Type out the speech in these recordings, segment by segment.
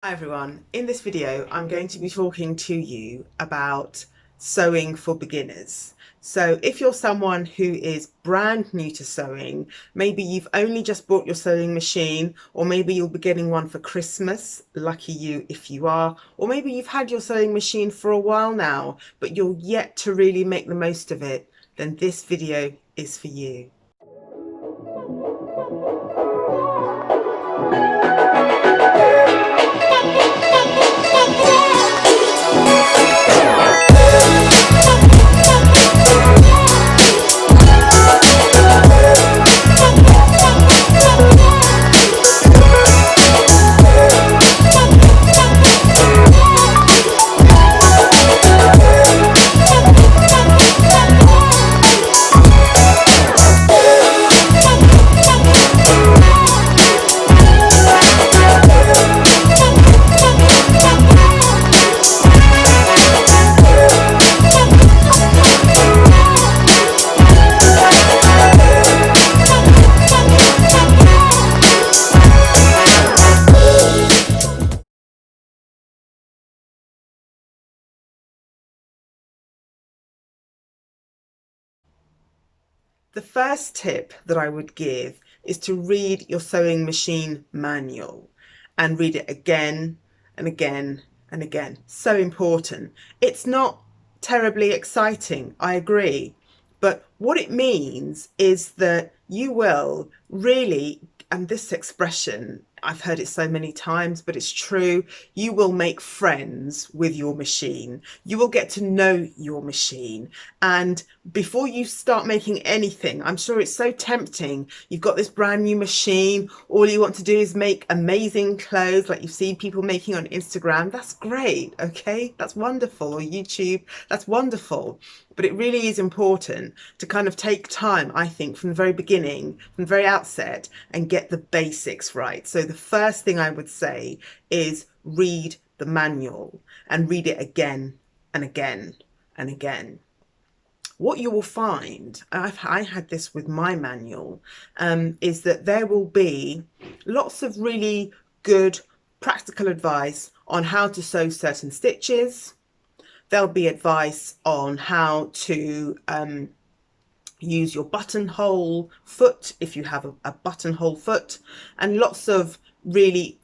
Hi everyone, in this video I'm going to be talking to you about sewing for beginners. So if you're someone who is brand new to sewing, maybe you've only just bought your sewing machine, or maybe you'll be getting one for Christmas, lucky you if you are, or maybe you've had your sewing machine for a while now but you're yet to really make the most of it, then this video is for you. The first tip that I would give is to read your sewing machine manual and read it again and again and again. So important. It's not terribly exciting, I agree, but what it means is that you will really, and this expression, I've heard it so many times, but it's true. You will make friends with your machine. You will get to know your machine. And before you start making anything, I'm sure it's so tempting. You've got this brand new machine. All you want to do is make amazing clothes like you've seen people making on Instagram. That's great. Okay. That's wonderful. Or YouTube. That's wonderful. But it really is important to kind of take time, I think, from the very beginning, from the very outset, and get the basics right. So the first thing I would say is read the manual and read it again and again and again. What you will find, I had this with my manual, is that there will be lots of really good practical advice on how to sew certain stitches. There'll be advice on how to use your buttonhole foot if you have a buttonhole foot, and lots of really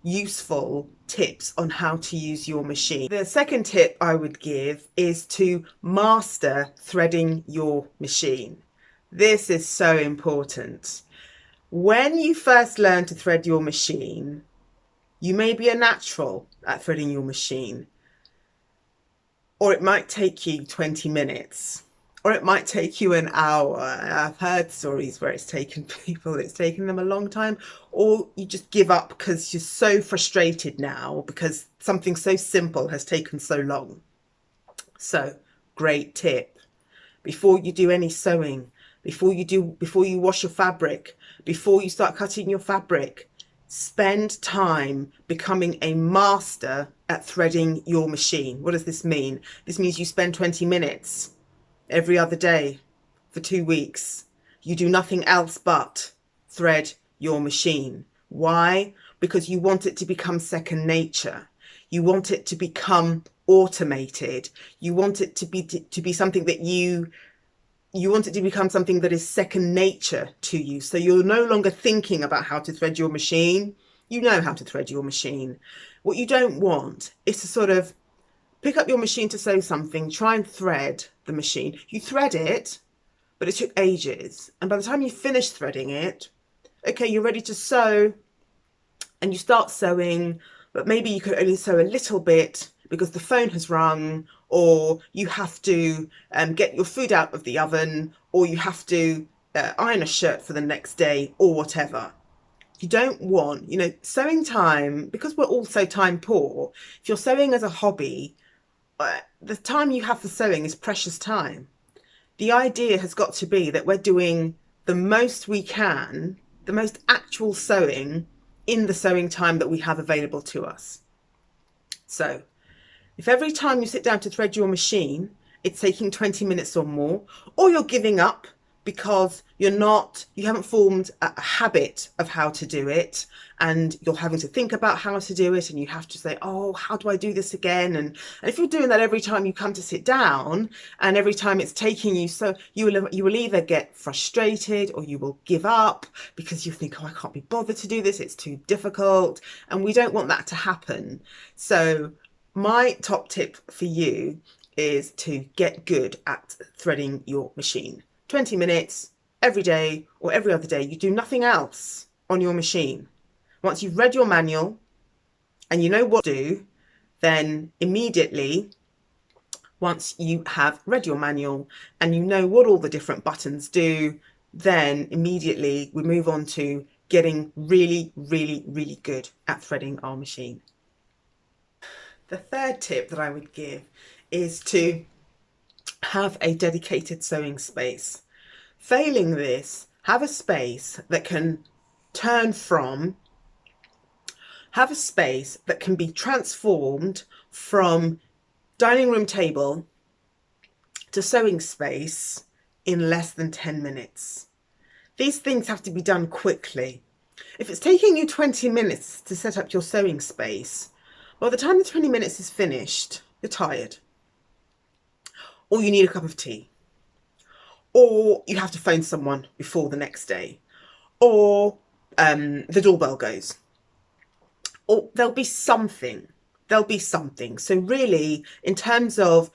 useful tips on how to use your machine. The second tip I would give is to master threading your machine. This is so important. When you first learn to thread your machine, you may be a natural at threading your machine, or it might take you 20 minutes, or it might take you an hour. I've heard stories where it's taken them a long time, or you just give up because you're so frustrated now because something so simple has taken so long. So, great tip. Before you do any sewing, before you wash your fabric, before you start cutting your fabric, spend time becoming a master at threading your machine. What does this mean? This means you spend 20 minutes every other day for 2 weeks. You do nothing else but thread your machine. Why? Because you want it to become second nature. You want it to become automated. You want it to be something that you want it to become something that is second nature to you. So you're no longer thinking about how to thread your machine. You know how to thread your machine. What you don't want is to sort of pick up your machine to sew something, try and thread the machine. You thread it, but it took ages. And by the time you finish threading it, okay, you're ready to sew and you start sewing, but maybe you could only sew a little bit because the phone has rung, or you have to get your food out of the oven, or you have to iron a shirt for the next day, or whatever. You don't want, sewing time, because we're all so time poor, if you're sewing as a hobby, the time you have for sewing is precious time. The idea has got to be that we're doing the most we can, the most actual sewing in the sewing time that we have available to us. So, if every time you sit down to thread your machine, it's taking 20 minutes or more, or you're giving up because you haven't formed a habit of how to do it, and you're having to think about how to do it, and you have to say, oh, how do I do this again? And if you're doing that every time you come to sit down, and every time it's taking you, so you will either get frustrated or you will give up because you think, oh, I can't be bothered to do this, it's too difficult, and we don't want that to happen. So my top tip for you is to get good at threading your machine. 20 minutes every day or every other day. You do nothing else on your machine. Once you've read your manual and you know what to do, then immediately, once you have read your manual and you know what all the different buttons do, then immediately we move on to getting really, really, really good at threading our machine. The third tip that I would give is to have a dedicated sewing space. Failing this, have a space that can have a space that can be transformed from dining room table to sewing space in less than 10 minutes. These things have to be done quickly. If it's taking you 20 minutes to set up your sewing space, by the time the 20 minutes is finished, you're tired, or you need a cup of tea, or you have to phone someone before the next day, or the doorbell goes, or there'll be something. So really, in terms of,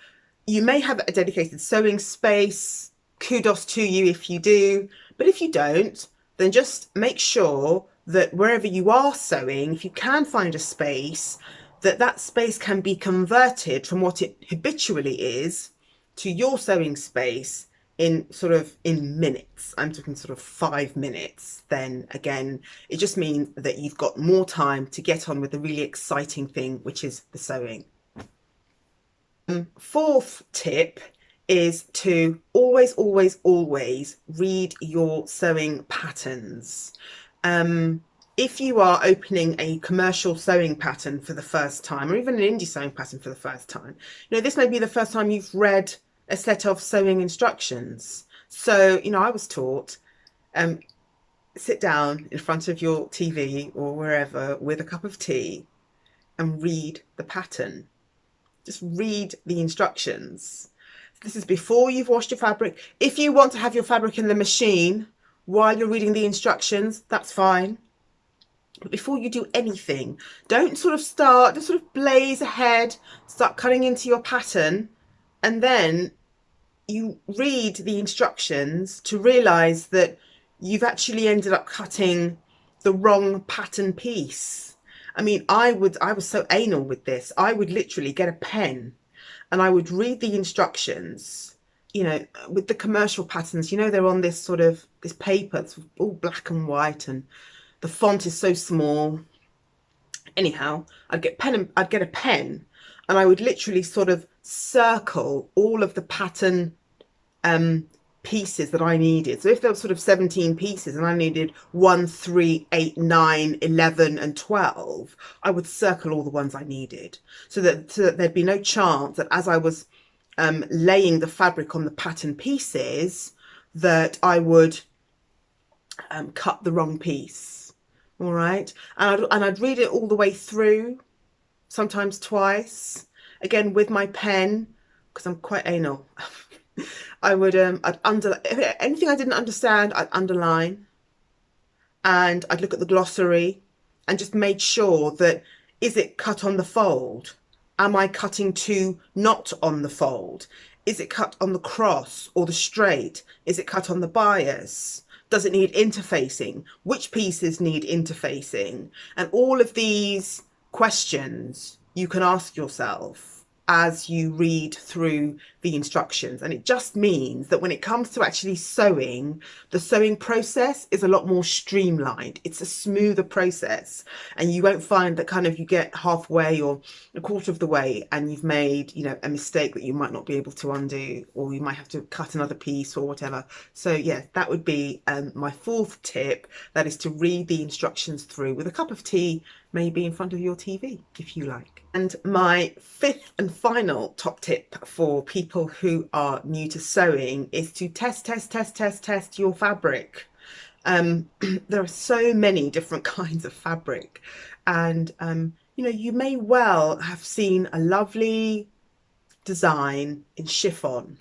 you may have a dedicated sewing space, kudos to you if you do, but if you don't, then just make sure that wherever you are sewing, if you can find a space, that space can be converted from what it habitually is to your sewing space in minutes. I'm talking sort of 5 minutes. Then again, it just means that you've got more time to get on with the really exciting thing, which is the sewing. Fourth tip is to always read your sewing patterns. If you are opening a commercial sewing pattern for the first time, or even an indie sewing pattern for the first time, this may be the first time you've read a set of sewing instructions. So, I was taught, sit down in front of your TV or wherever with a cup of tea and read the pattern. Just read the instructions. This is before you've washed your fabric. If you want to have your fabric in the machine while you're reading the instructions, that's fine. But before you do anything, don't just blaze ahead, start cutting into your pattern, and then you read the instructions to realise that you've actually ended up cutting the wrong pattern piece. I mean, I was so anal with this. I would literally get a pen and I would read the instructions, with the commercial patterns, they're on this this paper, it's all black and white and the font is so small. Anyhow, I'd get a pen and I would literally circle all of the pattern pieces that I needed. So if there were 17 pieces and I needed 1, 3, 8, 9, 11 and 12, I would circle all the ones I needed so that there'd be no chance that as I was laying the fabric on the pattern pieces that I would cut the wrong piece. All right, and I'd read it all the way through, sometimes twice, again with my pen, because I'm quite anal. I'd underline anything I didn't understand. I'd underline, and I'd look at the glossary and just made sure that, is it cut on the fold? Am I cutting to not on the fold? Is it cut on the cross or the straight? Is it cut on the bias? Does it need interfacing? Which pieces need interfacing? And all of these questions you can ask yourself as you read through the instructions. And it just means that when it comes to actually sewing, the sewing process is a lot more streamlined. It's a smoother process, and you won't find that you get halfway or a quarter of the way and you've made, a mistake that you might not be able to undo, or you might have to cut another piece or whatever. So yeah, that would be my fourth tip. That is to read the instructions through with a cup of tea, maybe in front of your TV if you like. And my fifth and final top tip for people people who are new to sewing is to test your fabric. There are so many different kinds of fabric, and you know, you may well have seen a lovely design in chiffon,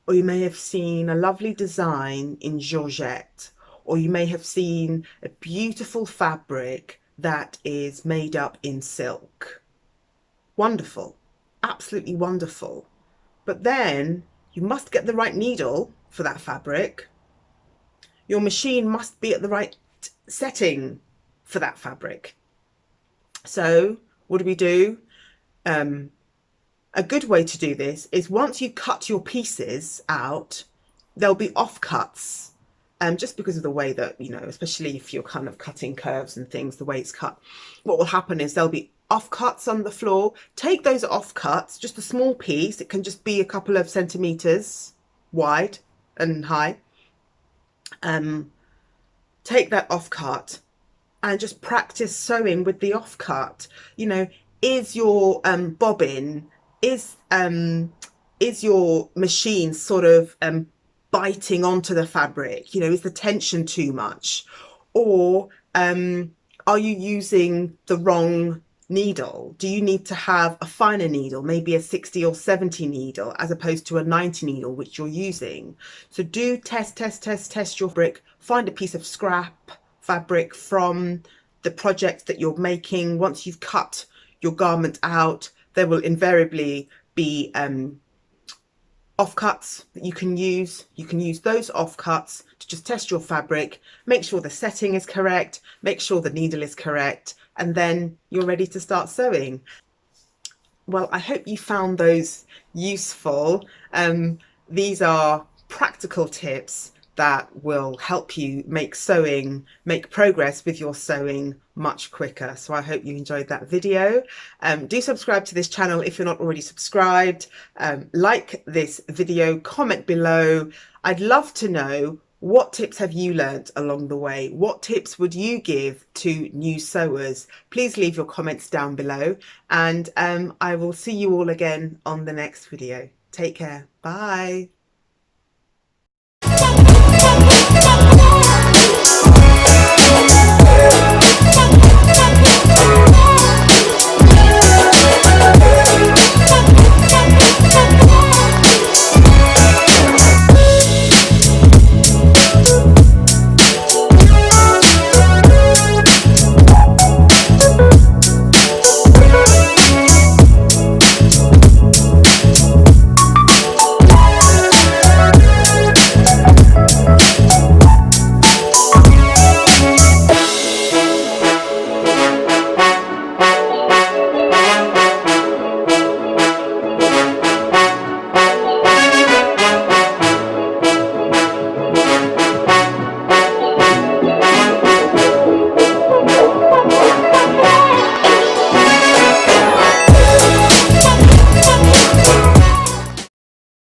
or you may have seen a lovely design in georgette, or you may have seen a beautiful fabric that is made up in silk. Wonderful, absolutely wonderful. But then you must get the right needle for that fabric. Your machine must be at the right setting for that fabric. So what do? A good way to do this is, once you cut your pieces out, there'll be offcuts. Just because of the way that, you know, especially if you're kind of cutting curves and things, the way it's cut, what will happen is there'll be offcuts on the floor. Take those offcuts, just a small piece, it can just be a couple of centimeters wide and high. Take that offcut and just practice sewing with the offcut. You know, is your bobbin, is your machine sort of biting onto the fabric? You know, is the tension too much? Or are you using the wrong needle? Do you need to have a finer needle, maybe a 60 or 70 needle, as opposed to a 90 needle which you're using? So do test your fabric. Find a piece of scrap fabric from the project that you're making. Once you've cut your garment out, there will invariably be offcuts that you can use. You can use those offcuts to just test your fabric, make sure the setting is correct, make sure the needle is correct, and then you're ready to start sewing. Well, I hope you found those useful. These are practical tips that will help you make progress with your sewing much quicker. So I hope you enjoyed that video. Do subscribe to this channel if you're not already subscribed. Like this video, comment below. I'd love to know, what tips have you learnt along the way? What tips would you give to new sewers? Please leave your comments down below, and I will see you all again on the next video. Take care. Bye.